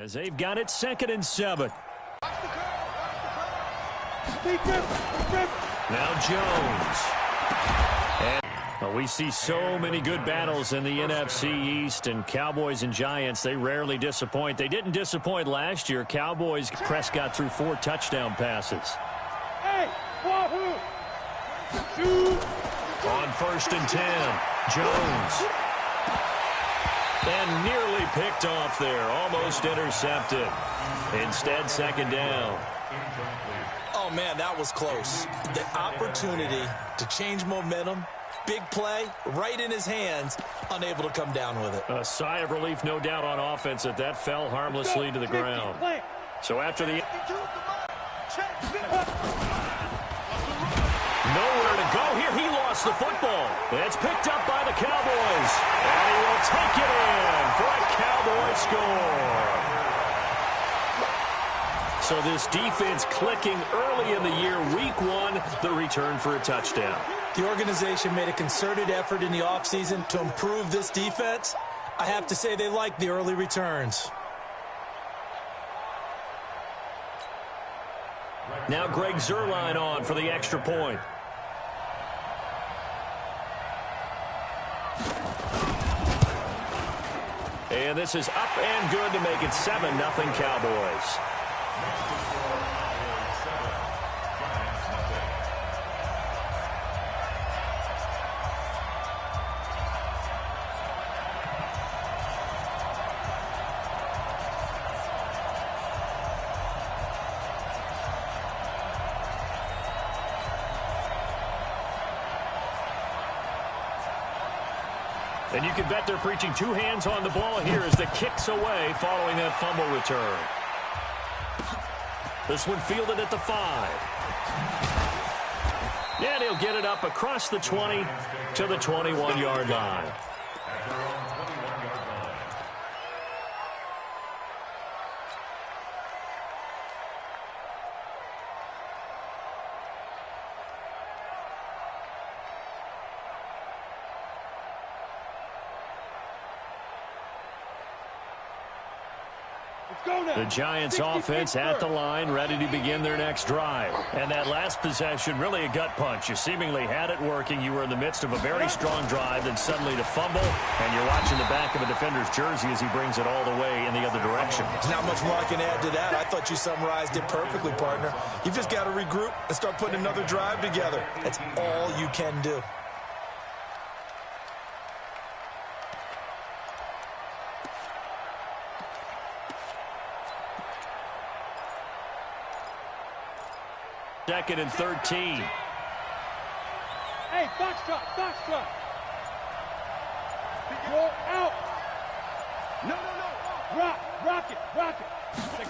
As they've got it 2nd and 7. Now Jones. And we see so many good battles in the NFC East, and Cowboys and Giants, they rarely disappoint. They didn't disappoint last year. Cowboys, Prescott threw 4 touchdown passes. On 1st and 10, Jones. And nearly picked off there, almost intercepted. Instead, 2nd down. Oh, man, that was close. The opportunity to change momentum, big play, right in his hands, unable to come down with it. A sigh of relief, no doubt, on offense that fell harmlessly to the ground. So after the... Nowhere to go here. He lost the football. It's picked up by the Cowboys. And he will take it in for a Cowboy score. So this defense clicking early in the year. Week 1, the return for a touchdown. The organization made a concerted effort in the offseason to improve this defense. I have to say they like the early returns. Now Greg Zuerlein on for the extra point. And this is up and good to make it 7-0 Cowboys. And you can bet they're preaching 2 hands on the ball here as the kick's away following that fumble return. This one fielded at the 5. And he'll get it up across the 20 to the 21-yard line. The Giants offense at the line, ready to begin their next drive. And that last possession, really a gut punch. You seemingly had it working. You were in the midst of a very strong drive, then suddenly to fumble, and you're watching the back of a defender's jersey as he brings it all the way in the other direction. Not much more I can add to that. I thought you summarized it perfectly, partner. You've just got to regroup and start putting another drive together. That's all you can do. Second and 13. Hey, box truck. Roll out. No. Rock it. Let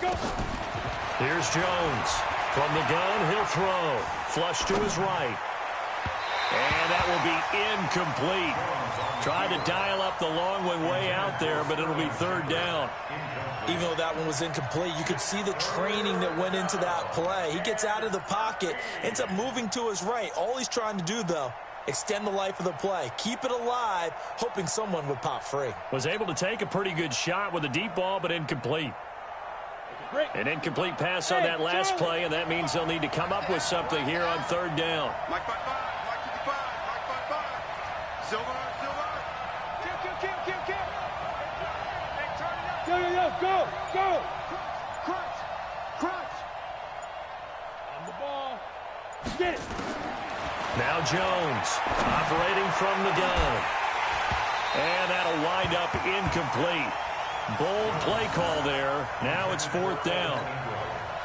go. Here's Jones. From the gun, he'll throw. Flush to his right. And that will be incomplete. Tried to dial up the long one way out there, but it'll be 3rd down. Even though that one was incomplete, you could see the training that went into that play. He gets out of the pocket, ends up moving to his right. All he's trying to do, though, extend the life of the play. Keep it alive, hoping someone would pop free. Was able to take a pretty good shot with a deep ball, but incomplete. An incomplete pass on that last play, and that means they'll need to come up with something here on 3rd down. Mike 55, Mike 55. Silver. Kill. Go. Crunch. On the ball. Get it. Now Jones operating from the gun. And that'll wind up incomplete. Bold play call there. Now it's 4th down.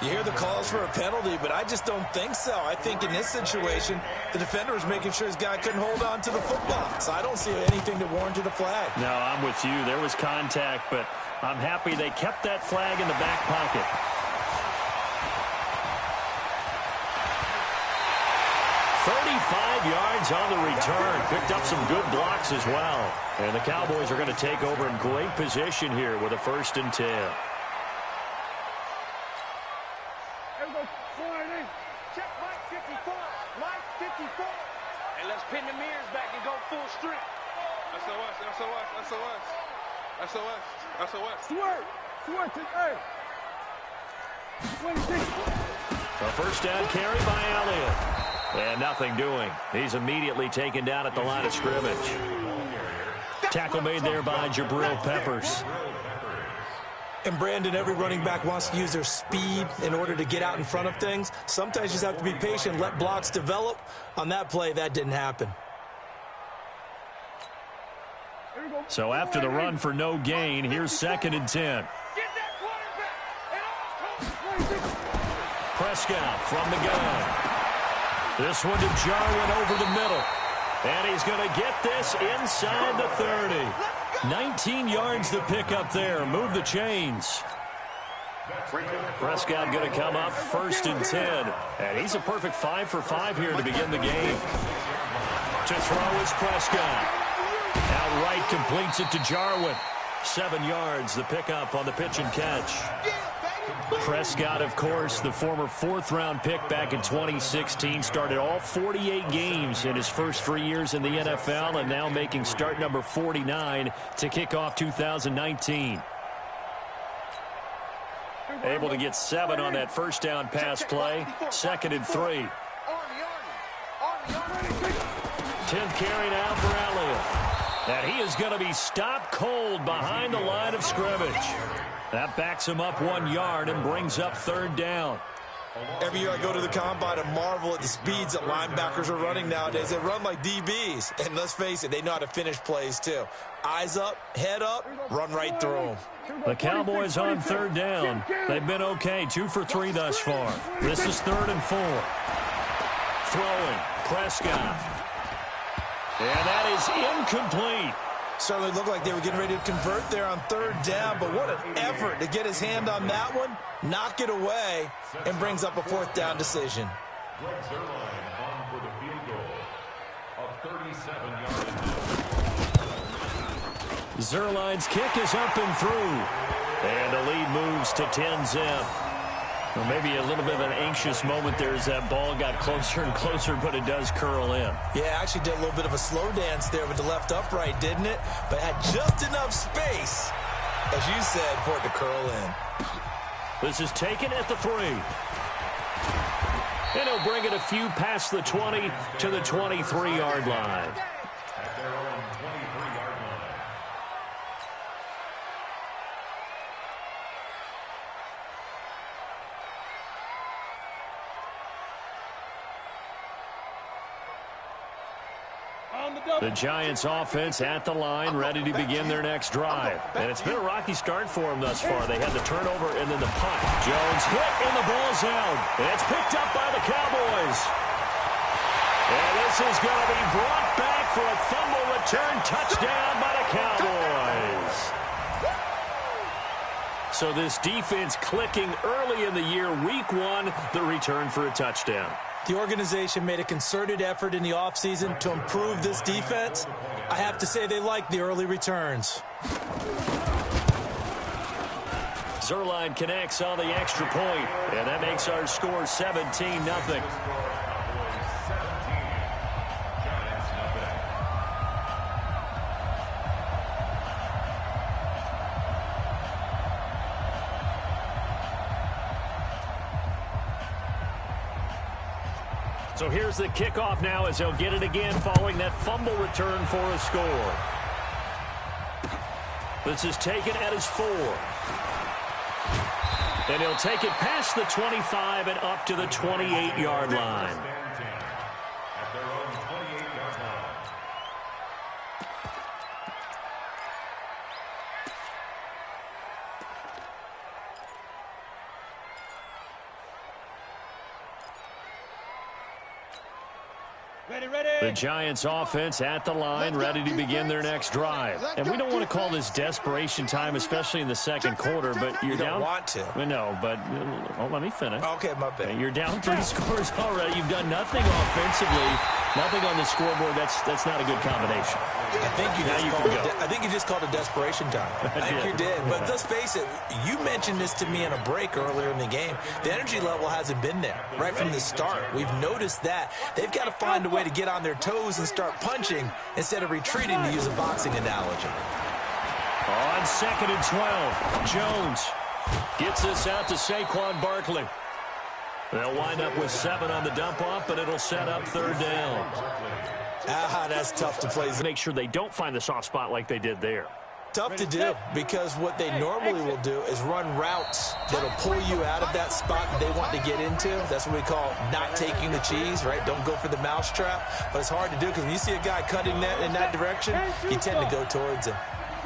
You hear the calls for a penalty, but I just don't think so. I think in this situation, the defender was making sure his guy couldn't hold on to the football. So I don't see anything that warranted a flag. No, I'm with you. There was contact, but I'm happy they kept that flag in the back pocket. Yards on the return. Picked up some good blocks as well. And the Cowboys are going to take over in great position here with a 1st and 10. Check Mike 54. Mike 54. And let's pin the mirrors back and go full strength. SOS. Swerve. A first down carry by Elliott. And nothing doing. He's immediately taken down at the line of scrimmage. Tackle made there by Jabril Peppers. And Brandon, every running back wants to use their speed in order to get out in front of things. Sometimes you just have to be patient, let blocks develop. On that play, that didn't happen. So after the run for no gain, here's 2nd and 10. Prescott from the gun. This one to Jarwin over the middle. And he's going to get this inside the 30. 19 yards to pick up there. Move the chains. Prescott going to come up 1st and 10. And he's a perfect 5 for 5 here to begin the game. To throw is Prescott. Outright completes it to Jarwin. 7 yards, the pickup on the pitch and catch. Prescott, of course, the former 4th-round pick back in 2016, started all 48 games in his first 3 years in the NFL, and now making start number 49 to kick off 2019. Able to get 7 on that first down pass play. 2nd and 3. 10th carry now for Elliott. And he is going to be stopped cold behind the line of scrimmage. That backs him up 1 yard and brings up 3rd down. Every year I go to the combine and marvel at the speeds that linebackers are running nowadays. They run like DBs. And let's face it, they know how to finish plays too. Eyes up, head up, run right through them. The Cowboys on 3rd down. They've been okay, 2 for 3 thus far. This is 3rd and 4. Throwing, Prescott. And that is incomplete. Certainly looked like they were getting ready to convert there on 3rd down, but what an effort to get his hand on that one, knock it away, and brings up a 4th down decision. Zerline's kick is up and through. And the lead moves to 10-zip. Well, maybe a little bit of an anxious moment there as that ball got closer and closer, but it does curl in. Yeah, actually did a little bit of a slow dance there with the left upright, didn't it? But had just enough space, as you said, for it to curl in. This is taken at the 3. And he'll bring it a few past the 20 to the 23-yard line. The Giants offense at the line, ready to begin their next drive. And it's been a rocky start for them thus far. They had the turnover and then the punt. Jones hit and the ball's out. And it's picked up by the Cowboys. And this is going to be brought back for a fumble return touchdown by the Cowboys. So this defense clicking early in the year, week 1, the return for a touchdown. The organization made a concerted effort in the offseason to improve this defense. I have to say they like the early returns. Zerline connects on the extra point, and that makes our score 17-0. So here's the kickoff now as he'll get it again following that fumble return for a score. This is taken at his 4. And he'll take it past the 25 and up to the 28-yard line. The Giants offense at the line, ready to begin their next drive. And we don't want to call this desperation time, especially in the second quarter, but you're down. You don't want to. No, but let me finish. Okay, my bad. You're down 3 scores already. You've done nothing offensively, nothing on the scoreboard. That's not a good combination. I think you just called it desperation time. I think you did. But let's face it, you mentioned this to me in a break earlier in the game. The energy level hasn't been there right from the start. We've noticed that. They've got to find a way to get on their toes and start punching instead of retreating, to use a boxing analogy. On 2nd and 12, Jones gets this out to Saquon Barkley. They'll wind up with 7 on the dump-off, but it'll set up 3rd down. That's tough to play. Make sure they don't find the soft spot like they did there. Tough to do, because what they normally will do is run routes that'll pull you out of that spot that they want to get into. That's what we call not taking the cheese, right? Don't go for the mousetrap. But it's hard to do, because when you see a guy cutting that in that direction, you tend to go towards him.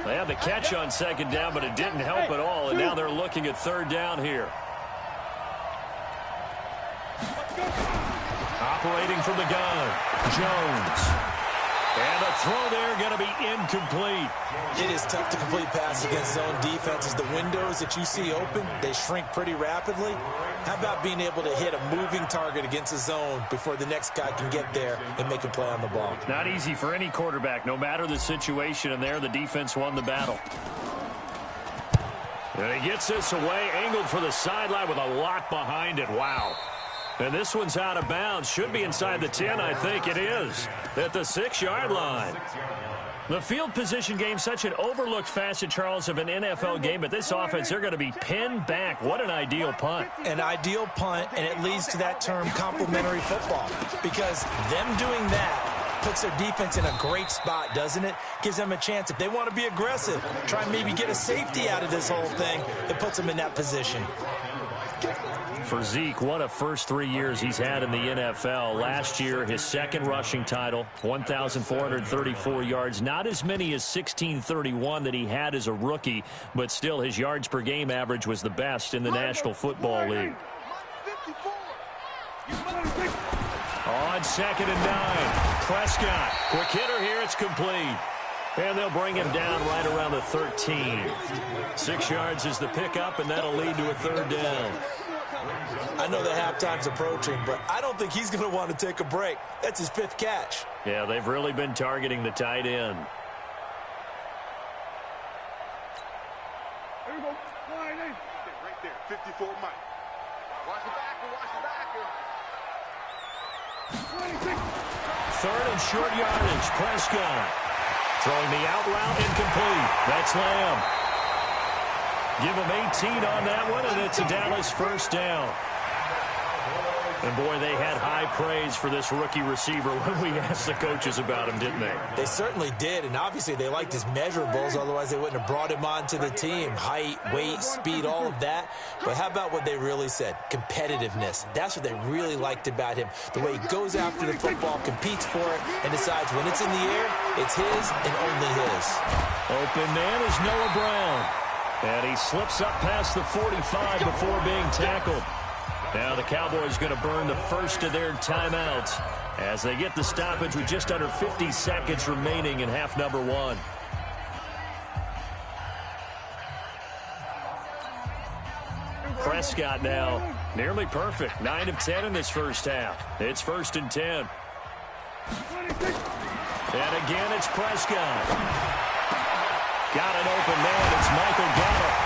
They had the catch on 2nd down, but it didn't help at all, and now they're looking at 3rd down here. Operating from the gun, Jones. And a throw there going to be incomplete. It is tough to complete passes against zone defenses. The windows that you see open, they shrink pretty rapidly. How about being able to hit a moving target against a zone before the next guy can get there and make a play on the ball? Not easy for any quarterback, no matter the situation, and there the defense won the battle. And he gets this away, angled for the sideline with a lot behind it. Wow. And this one's out of bounds. Should be inside the 10, I think it is. At the 6-yard line. The field position game, such an overlooked facet, Charles, of an NFL game. But this offense, they're going to be pinned back. What an ideal punt. An ideal punt, and it leads to that term complementary football. Because them doing that puts their defense in a great spot, doesn't it? Gives them a chance. If they want to be aggressive, try and maybe get a safety out of this whole thing, it puts them in that position. For Zeke, what a first 3 years he's had in the NFL. Last year, his 2nd rushing title, 1,434 yards. Not as many as 1,631 that he had as a rookie, but still his yards per game average was the best in the National Football League. On 2nd and 9, Prescott. Quick hitter here, it's complete. And they'll bring him down right around the 13. 6 yards is the pickup, and that'll lead to a 3rd down. I know the halftime's approaching, but I don't think he's going to want to take a break. That's his 5th catch. Yeah, they've really been targeting the tight end. There we go. Right there. 54 Mike. Watch the backer. Watch the backer. 3rd and short yardage. Prescott throwing the out route, incomplete. That's Lamb. Give him 18 on that one, and it's a Dallas 1st down. And, boy, they had high praise for this rookie receiver when we asked the coaches about him, didn't they? They certainly did, and obviously they liked his measurables. Otherwise, they wouldn't have brought him onto the team. Height, weight, speed, all of that. But how about what they really said? Competitiveness. That's what they really liked about him. The way he goes after the football, competes for it, and decides when it's in the air, it's his and only his. Open man is Noah Brown. And he slips up past the 45 before being tackled. Now the Cowboys going to burn the first of their timeouts as they get the stoppage with just under 50 seconds remaining in half number 1. Prescott now nearly perfect. 9 of 10 in this first half. It's 1st and 10. And again, it's Prescott. Got an open man. It's Michael Gallup.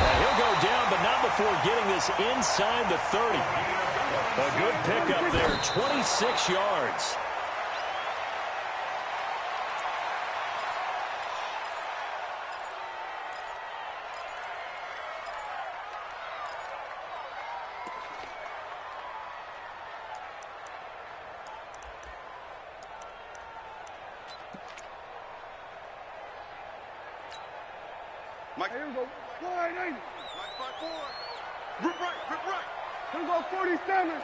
And he'll go down, but not before getting this inside the 30. A good pickup there, 26 yards. Mike. Here we go. Wide 80. Mike 5-4. Rip right. Here we go. 47.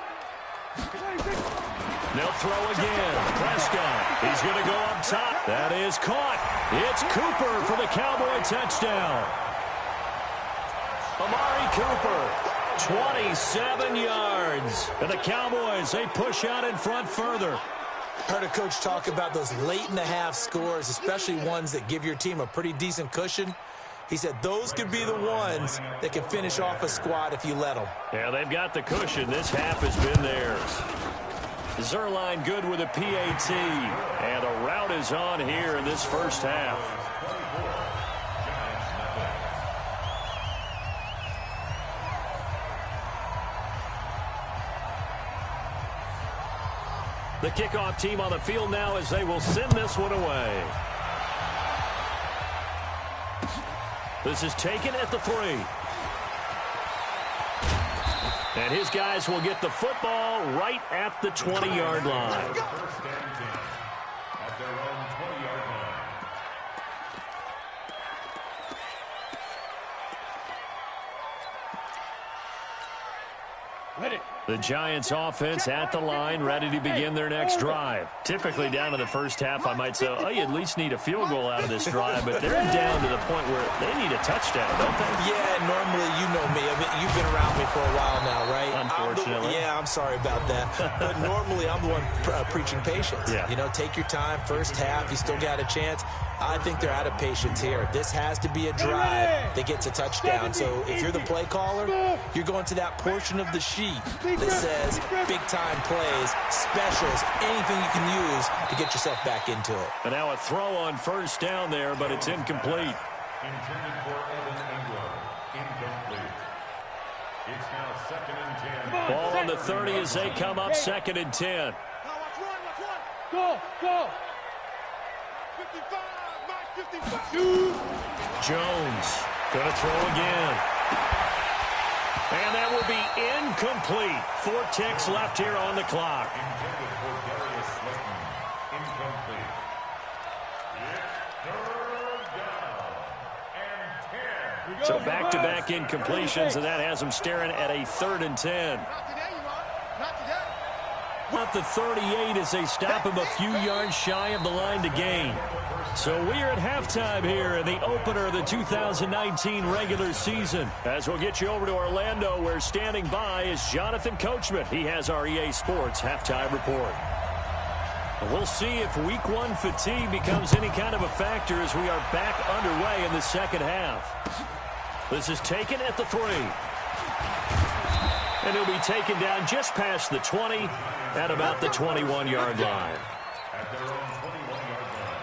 26. They'll throw again. Prescott. He's going to go up top. That is caught. It's Cooper for the Cowboy touchdown. Amari Cooper, 27 yards. And the Cowboys, they push out in front further. Heard a coach talk about those late-in-the-half scores, especially ones that give your team a pretty decent cushion. He said those could be the ones that can finish off a squad if you let them. Yeah, they've got the cushion. This half has been theirs. Zerline good with a PAT. And a route is on here in this first half. The kickoff team on the field now as they will send this one away. This is taken at the 3. And his guys will get the football right at the 20-yard line. First and 10 at their own 20-yard line. The Giants offense at the line, ready to begin their next drive. Typically down to the first half, I might say, oh, you at least need a field goal out of this drive, but they're down to the point where they need a touchdown, don't they? Yeah, normally, you know me. I mean, you've been around me for a while now, right? Unfortunately. I'm sorry about that. But normally, I'm the one preaching patience. Yeah. You know, take your time, first half, you still got a chance. I think they're out of patience here. This has to be a drive that gets a touchdown. So if you're the play caller, you're going to that portion of the sheet that says big-time plays, specials, anything you can use to get yourself back into it. And now a throw on first down there, but it's incomplete. Intended for Evan Ingram. Incomplete. It's now 2nd and 10. Ball on the 30 as they come up, 2nd and 10. Go, go. 55, Mike 55. Jones going to throw again. And that will be incomplete. 4 ticks left here on the clock. Intended for Darius Slayton. Incomplete. It's 3rd down and 10. So back-to-back incompletions, and that has them staring at a 3rd and 10. Not today, you are. Not today. At the 38 as they stop him a few yards shy of the line to gain. So we are at halftime here in the opener of the 2019 regular season. As we'll get you over to Orlando, where standing by is Jonathan Coachman. He has our EA Sports halftime report. We'll see if week 1 fatigue becomes any kind of a factor as we are back underway in the second half. This is taken at the 3. And he'll be taken down just past the 20 at about the 21-yard line. At their own 21-yard line.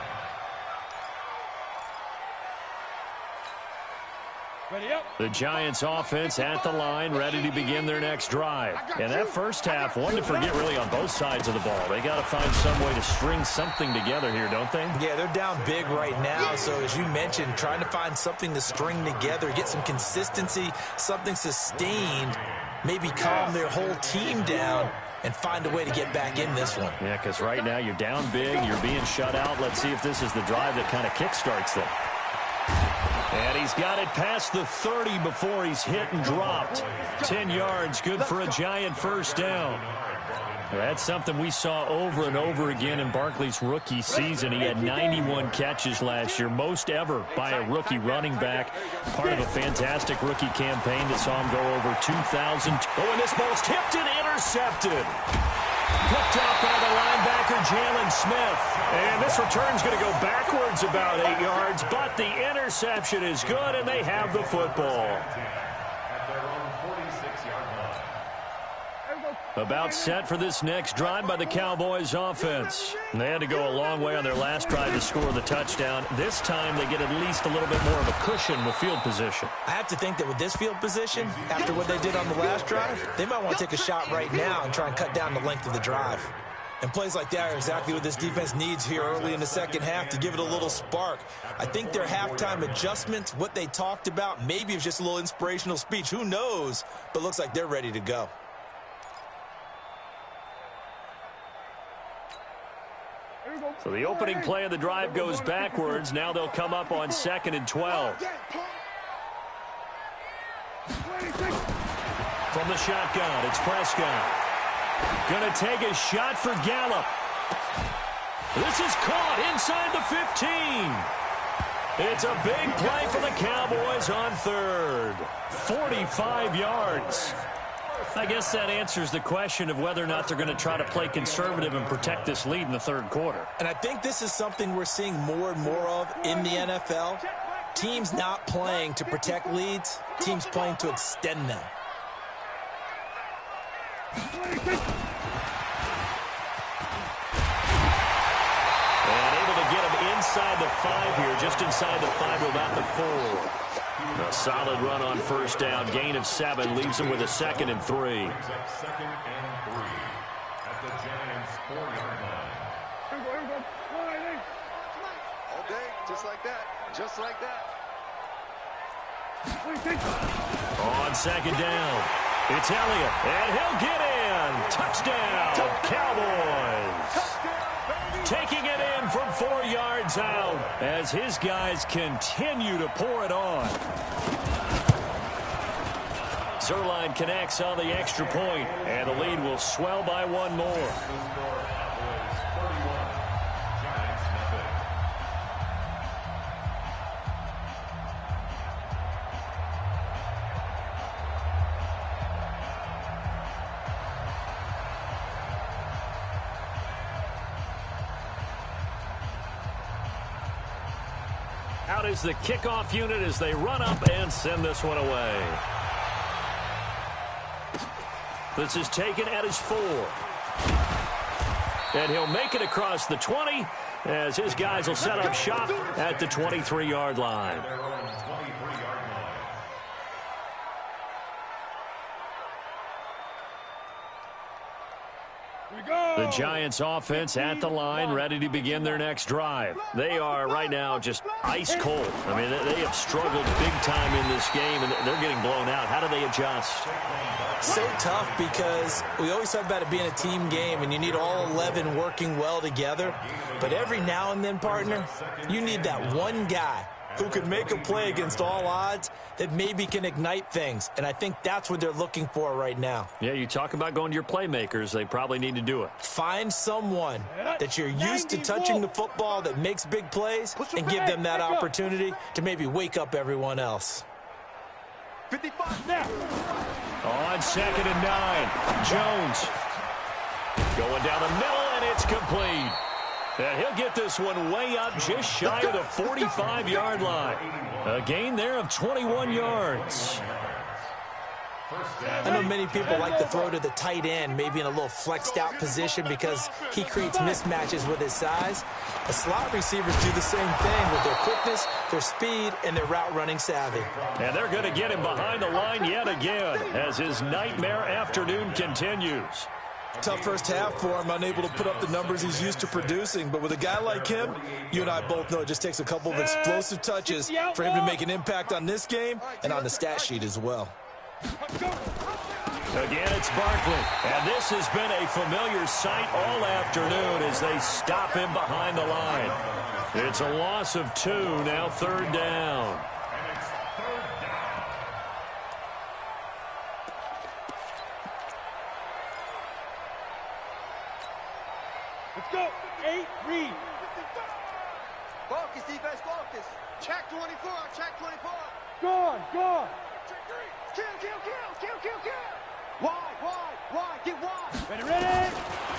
Ready up. The Giants offense at the line, ready to begin their next drive. And that first half, one to forget really on both sides of the ball. They got to find some way to string something together here, don't they? Yeah, they're down big right now. So as you mentioned, trying to find something to string together, get some consistency, something sustained, maybe calm their whole team down and find a way to get back in this one. Yeah, because right now you're down big, you're being shut out. Let's see if this is the drive that kind of kickstarts them. And he's got it past the 30 before he's hit and dropped. 10 yards, good for a Giant first down. That's something we saw over and over again in Barkley's rookie season. He had 91 catches last year, most ever by a rookie running back. Part of a fantastic rookie campaign that saw him go over 2,000. Oh, and this ball's tipped and intercepted. Picked up by the linebacker, Jalen Smith. And this return's going to go backwards about 8 yards, but the interception is good, and they have the football. At their own 46-yard line. About set for this next drive by the Cowboys offense. They had to go a long way on their last drive to score the touchdown. This time they get at least a little bit more of a cushion with field position. I have to think that with this field position, after what they did on the last drive, they might want to take a shot right now and try and cut down the length of the drive. And plays like that are exactly what this defense needs here early in the second half to give it a little spark. I think their halftime adjustments, what they talked about, maybe it's just a little inspirational speech. Who knows? But looks like they're ready to go. So the opening play of the drive goes backwards. Now they'll come up on 2nd and 12. From the shotgun, it's Prescott. Going to take a shot for Gallup. This is caught inside the 15. It's a big play for the Cowboys on 3rd. 45 yards. I guess that answers the question of whether or not they're going to try to play conservative and protect this lead in the 3rd quarter. And I think this is something we're seeing more and more of in the NFL. Teams not playing to protect leads, teams playing to extend them. And able to get him inside the 5 here, just inside the 5 without the 4. A solid run on first down. Gain of 7 leaves him with a 2nd and 3. 2nd and 3 at the Giants' 4-yard line. Here we go. All day, just like that. Just like that. On second down, it's Elliott, and he'll get in. Touchdown, Cowboys. Taking it in from 4 yards out as his guys continue to pour it on. Zerline connects on the extra point, and the lead will swell by one more. Out is the kickoff unit as they run up and send this one away. This is taken at his 4. And he'll make it across the 20 as his guys will set up shop at the 23-yard line. The Giants offense at the line, ready to begin their next drive. They are right now just ice cold. I mean, they have struggled big time in this game, and they're getting blown out. How do they adjust? So tough because we always talk about it being a team game, and you need all 11 working well together. But every now and then, partner, you need that one guy who can make a play against all odds that maybe can ignite things. And I think that's what they're looking for right now. Yeah, you talk about going to your playmakers. They probably need to do it. Find someone that you're used to touching the football that makes big plays and give them that opportunity to maybe wake up everyone else. 55 now. On second and 9, Jones going down the middle, and it's complete. And he'll get this one way up just shy of the 45-yard line. A gain there of 21 yards. I know many people like to throw to the tight end, maybe in a little flexed out position because he creates mismatches with his size. The slot receivers do the same thing with their quickness, their speed, and their route running savvy. And they're going to get him behind the line yet again as his nightmare afternoon continues. Tough first half for him, unable to put up the numbers he's used to producing. But with a guy like him, you and I both know it just takes a couple of explosive touches for him to make an impact on this game and on the stat sheet as well. Again, it's Barkley. And this has been a familiar sight all afternoon as they stop him behind the line. It's a loss of 2, now third down. Let's go. 8, read. Focus, defense, focus. Check 24, check 24. Gone. Kill. Wide, get wide. Ready.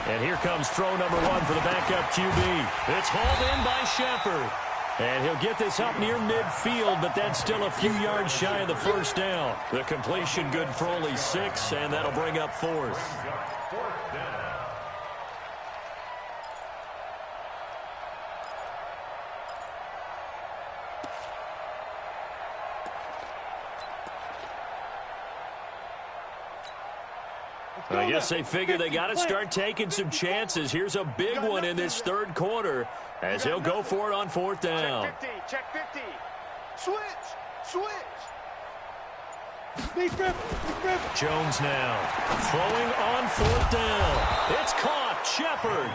And here comes throw number 1 for the backup QB. It's hauled in by Shepard. And he'll get this up near midfield, but that's still a few yards shy of the first down. The completion good for only 6, and that'll bring up 4th. I guess they figure they got to start taking some chances. Here's a big one in this third quarter as he'll go for it on 4th down. Check 50. Switch. Jones now throwing on 4th down. It's caught. Shepard.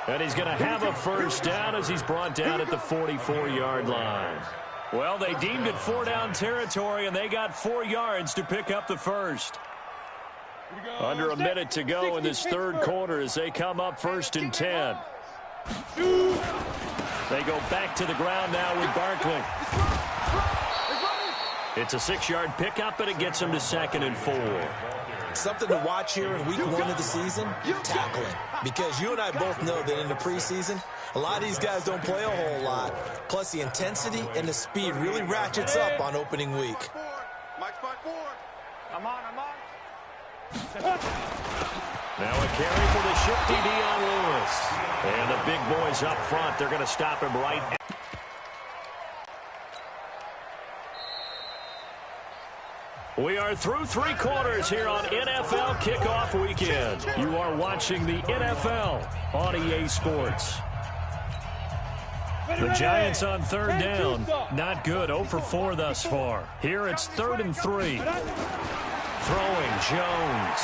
And he's going to have a first down as he's brought down at the 44-yard line. Well, they deemed it 4-down territory, and they got 4 yards to pick up the first. Under a minute to go in this third quarter as they come up 1st and 10. They go back to the ground now with Barkley. It's a 6-yard pickup, and it gets them to 2nd and 4. Something to watch here in week 1 of the season, tackling. Because you and I both know that in the preseason, a lot of these guys don't play a whole lot. Plus, the intensity and the speed really ratchets up on opening week. Mike 5-4. I'm on. Now a carry for the shifty Dion Lewis. And the big boys up front, they're going to stop him right. We are through 3 quarters here on NFL Kickoff Weekend. You are watching the NFL on EA Sports. The Giants on third down. Not good. 0 for 4 thus far. Here it's 3rd and 3. Throwing Jones.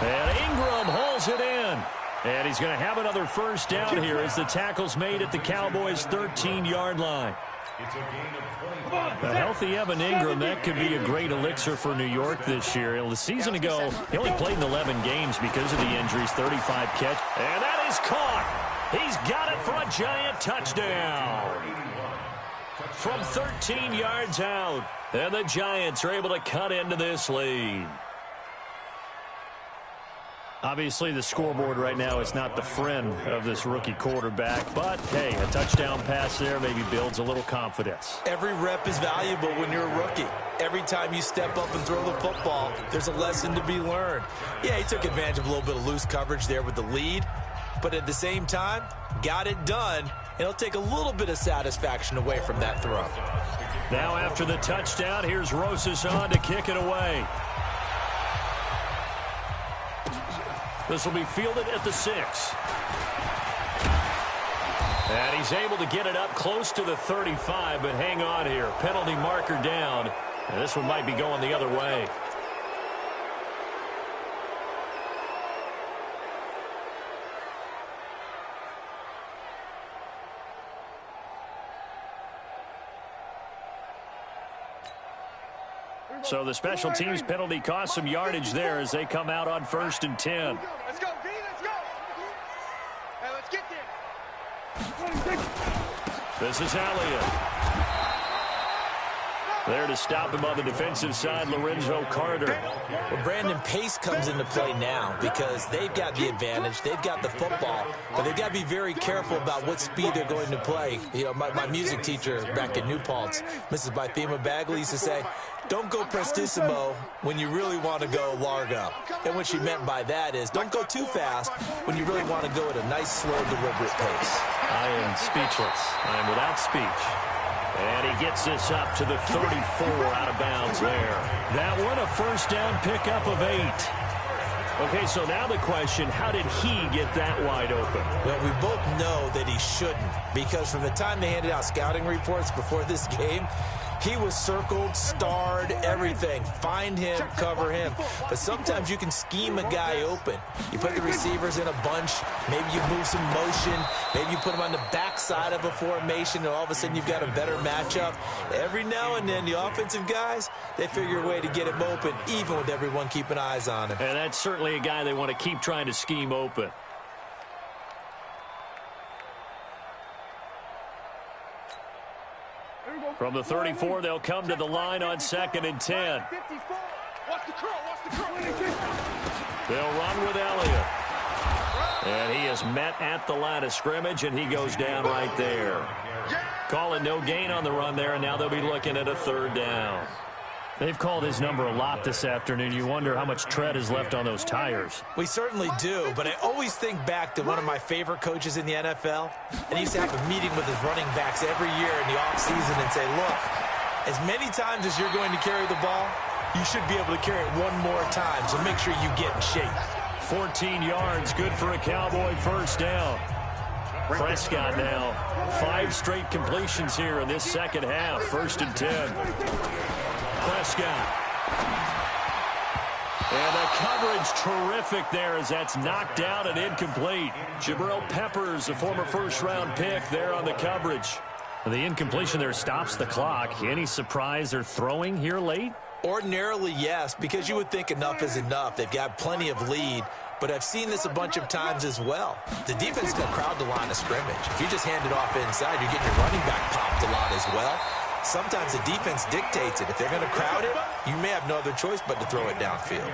And Ingram hauls it in. And he's going to have another first down here as the tackle's made at the Cowboys' 13-yard line. A healthy Evan Ingram, that could be a great elixir for New York this year. The season ago, he only played in 11 games because of the injuries, 35 catch. And that is caught. He's got it for a Giant touchdown. From 13 yards out. And the Giants are able to cut into this lead. Obviously, the scoreboard right now is not the friend of this rookie quarterback. But, hey, a touchdown pass there maybe builds a little confidence. Every rep is valuable when you're a rookie. Every time you step up and throw the football, there's a lesson to be learned. Yeah, he took advantage of a little bit of loose coverage there with the lead. But at the same time, got it done. And it'll take a little bit of satisfaction away from that throw. Now after the touchdown, here's Rosas on to kick it away. This will be fielded at the 6. And he's able to get it up close to the 35, but hang on here. Penalty marker down. And this one might be going the other way. So the special teams penalty cost some yardage there as they come out on 1st and 10. Let's go, D, let's go. Hey, let's get there. This is Elliott. There to stop him on the defensive side, Lorenzo Carter. Well, Brandon, pace comes into play now because they've got the advantage. They've got the football, but they've got to be very careful about what speed they're going to play. You know, my music teacher back at New Paltz, Mrs. Bythema Bagley, used to say, don't go prestissimo when you really want to go largo. And what she meant by that is don't go too fast when you really want to go at a nice, slow, deliberate pace. I am speechless. I am without speech. And he gets this up to the 34 out of bounds there. That one, a first down pickup of 8. Okay, so now the question, how did he get that wide open? Well, we both know that he shouldn't, because from the time they handed out scouting reports before this game, he was circled, starred, everything. Find him, cover him. But sometimes you can scheme a guy open. You put the receivers in a bunch. Maybe you move some motion. Maybe you put them on the backside of a formation, and all of a sudden you've got a better matchup. Every now and then, the offensive guys, they figure a way to get him open, even with everyone keeping eyes on him. And that's certainly a guy they want to keep trying to scheme open. From the 34, they'll come to the line on 2nd and 10. They'll run with Elliott. And he is met at the line of scrimmage, and he goes down right there. Calling no gain on the run there, and now they'll be looking at a 3rd down. They've called his number a lot this afternoon. You wonder how much tread is left on those tires. We certainly do, but I always think back to one of my favorite coaches in the NFL. And he used to have a meeting with his running backs every year in the offseason and say, look, as many times as you're going to carry the ball, you should be able to carry it one more time, so make sure you get in shape. 14 yards, good for a Cowboy first down. Prescott now, 5 straight completions here in this second half. 1st and 10. Prescott. And the coverage terrific there as that's knocked out and incomplete. Jabril Peppers, a former first-round pick there on the coverage. The incompletion there stops the clock. Any surprise they're throwing here late? Ordinarily, yes, because you would think enough is enough. They've got plenty of lead, but I've seen this a bunch of times as well. The defense is going to crowd the line of scrimmage. If you just hand it off inside, you're getting your running back popped a lot as well. Sometimes the defense dictates it. If they're going to crowd it, you may have no other choice but to throw it downfield.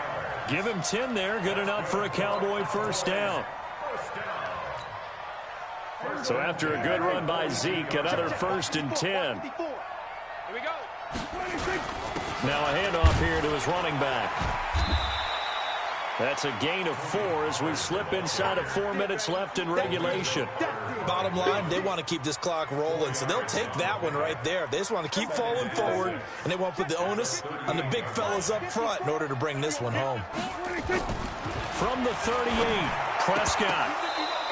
Give him 10 there. Good enough for a Cowboy first down. So after a good run by Zeke, another 1st and 10. Here we go. Now a handoff here to his running back. That's a gain of 4 as we slip inside of 4 minutes left in regulation. Bottom line, they want to keep this clock rolling, so they'll take that one right there. They just want to keep falling forward, and they want to put the onus on the big fellas up front in order to bring this one home. From the 38, Prescott.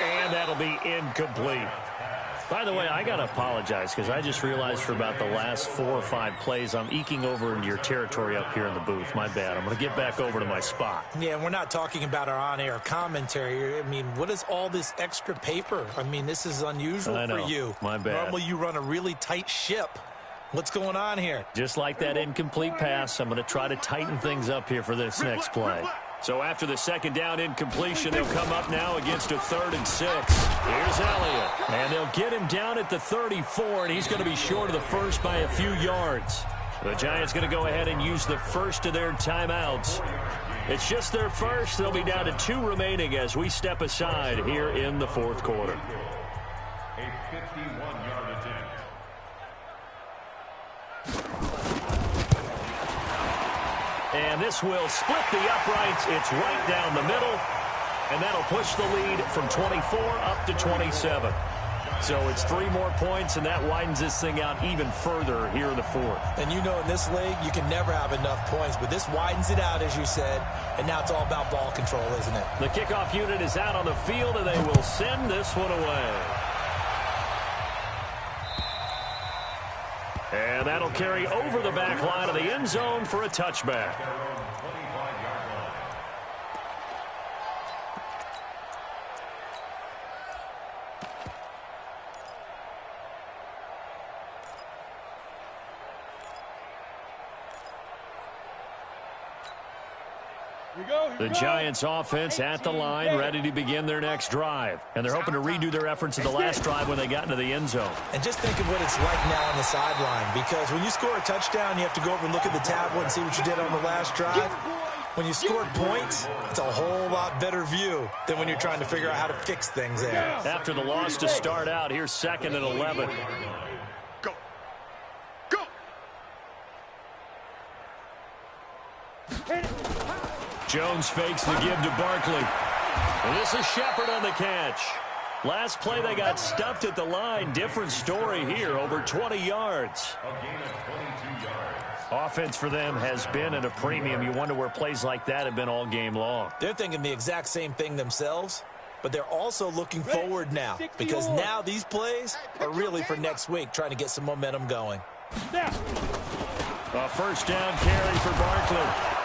And And that'll be incomplete. By the way, I got to apologize because I just realized for about the last 4 or 5 plays, I'm eking over into your territory up here in the booth. My bad. I'm going to get back over to my spot. Yeah, we're not talking about our on-air commentary. I mean, what is all this extra paper? I mean, this is unusual for you. My bad. Normally you run a really tight ship. What's going on here? Just like that incomplete pass, I'm going to try to tighten things up here for this next play. So after the second down incompletion, they'll come up now against a 3rd and 6. Here's Elliott. And they'll get him down at the 34, and he's going to be short of the first by a few yards. The Giants going to go ahead and use the first of their timeouts. It's just their first. They'll be down to 2 remaining as we step aside here in the 4th quarter. A 51-yard attempt. And this will split the uprights. It's right down the middle. And that'll push the lead from 24 up to 27. So it's 3 more points, and that widens this thing out even further here in the 4th. And you know in this league, you can never have enough points. But this widens it out, as you said. And now it's all about ball control, isn't it? The kickoff unit is out on the field, and they will send this one away. And that'll carry over the back line of the end zone for a touchback. The Giants offense at the line, ready to begin their next drive. And they're hoping to redo their efforts in the last drive when they got into the end zone. And just think of what it's like now on the sideline, because when you score a touchdown, you have to go over and look at the tablet and see what you did on the last drive. When you scored points, it's a whole lot better view than when you're trying to figure out how to fix things there. After the loss to start out, here's 2nd and 11. Go. Go. Jones fakes the give to Barkley. And this is Shepard on the catch. Last play, they got stuffed at the line. Different story here, over 20 yards. A gain of 22 yards. Offense for them has been at a premium. You wonder where plays like that have been all game long. They're thinking the exact same thing themselves, but they're also looking forward now, because now these plays are really for next week, trying to get some momentum going. A first down carry for Barkley.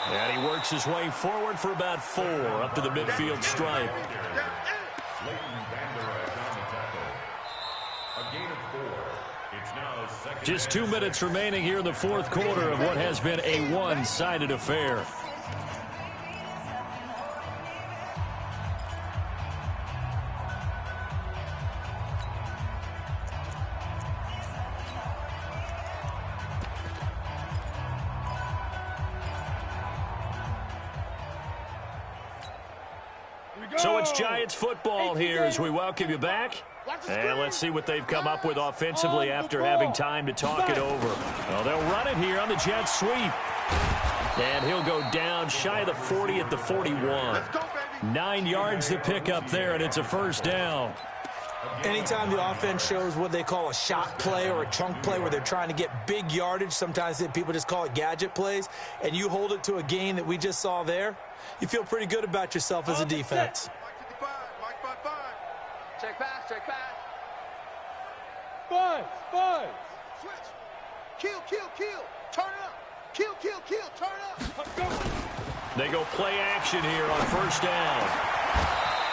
And he works his way forward for about 4 up to the midfield stripe. Just 2 minutes remaining here in the 4th quarter of what has been a one-sided affair. So it's Giants football here as we welcome you back. And let's see what they've come up with offensively after having time to talk it over. Well, they'll run it here on the jet sweep. And he'll go down shy of the 40 at the 41. 9 yards to pick up there, and it's a first down. Anytime the offense shows what they call a shot play or a chunk play where they're trying to get big yardage, sometimes people just call it gadget plays, and you hold it to a gain that we just saw there, you feel pretty good about yourself as a defense. Check pass, check pass. Five. Switch. Kill. Turn up. Kill. Turn up. They go play action here on first down.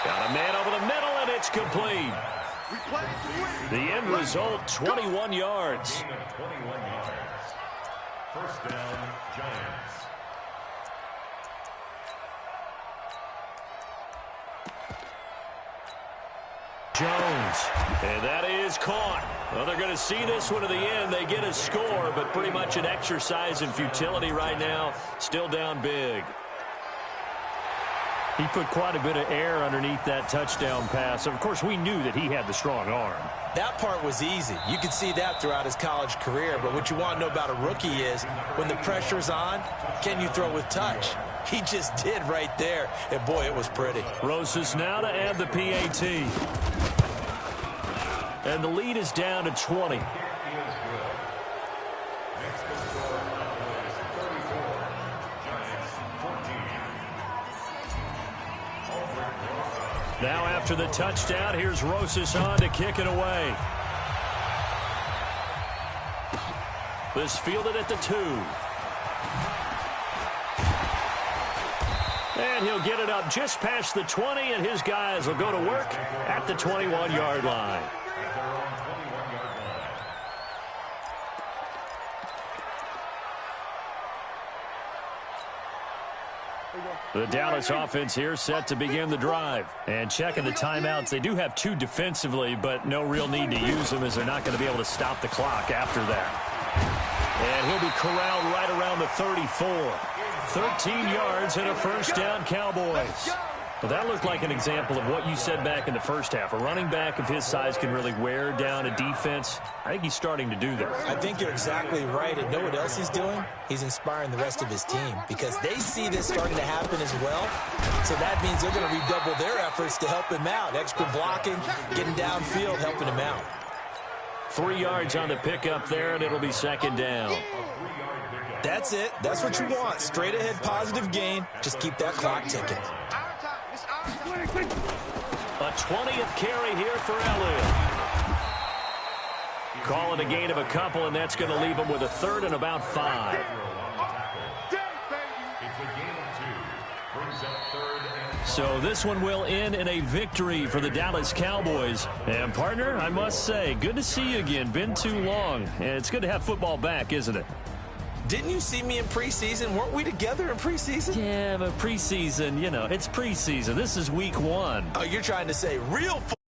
Got a man over the middle, and it's complete. The end result, 21 yards. 21 yards. First down, Giants. Jones, and that is caught. Well, they're going to see this one to the end. They get a score, but pretty much an exercise in futility right now. Still down big. He put quite a bit of air underneath that touchdown pass. Of course, we knew that he had the strong arm. That part was easy. You could see that throughout his college career. But what you want to know about a rookie is when the pressure's on, can you throw with touch? He just did right there. And, boy, it was pretty. Rosas now to add the PAT. And the lead is down to 20. Now after the touchdown, here's Rosas on to kick it away. This fielded at the 2. And he'll get it up just past the 20, and his guys will go to work at the 21-yard line. The Dallas offense here set to begin the drive. And checking the timeouts, they do have 2 defensively, but no real need to use them as they're not going to be able to stop the clock after that. And he'll be corralled right around the 34. 13 yards and a first down, Cowboys. Well, that looked like an example of what you said back in the first half. A running back of his size can really wear down a defense. I think he's starting to do that. I think you're exactly right. And know what else he's doing? He's inspiring the rest of his team because they see this starting to happen as well. So that means they're going to redouble their efforts to help him out. Extra blocking, getting downfield, helping him out. 3 yards on the pickup there, and it'll be second down. That's it. That's what you want. Straight ahead positive gain. Just keep that clock ticking. A 20th carry here for Elliott. Calling a gain of a couple, and that's going to leave him with a 3rd and about 5. So this one will end in a victory for the Dallas Cowboys. And, partner, I must say, good to see you again. Been too long. And it's good to have football back, isn't it? Didn't you see me in preseason? Weren't we together in preseason? Yeah, but preseason, you know, it's preseason. This is week 1. Oh, you're trying to say real football.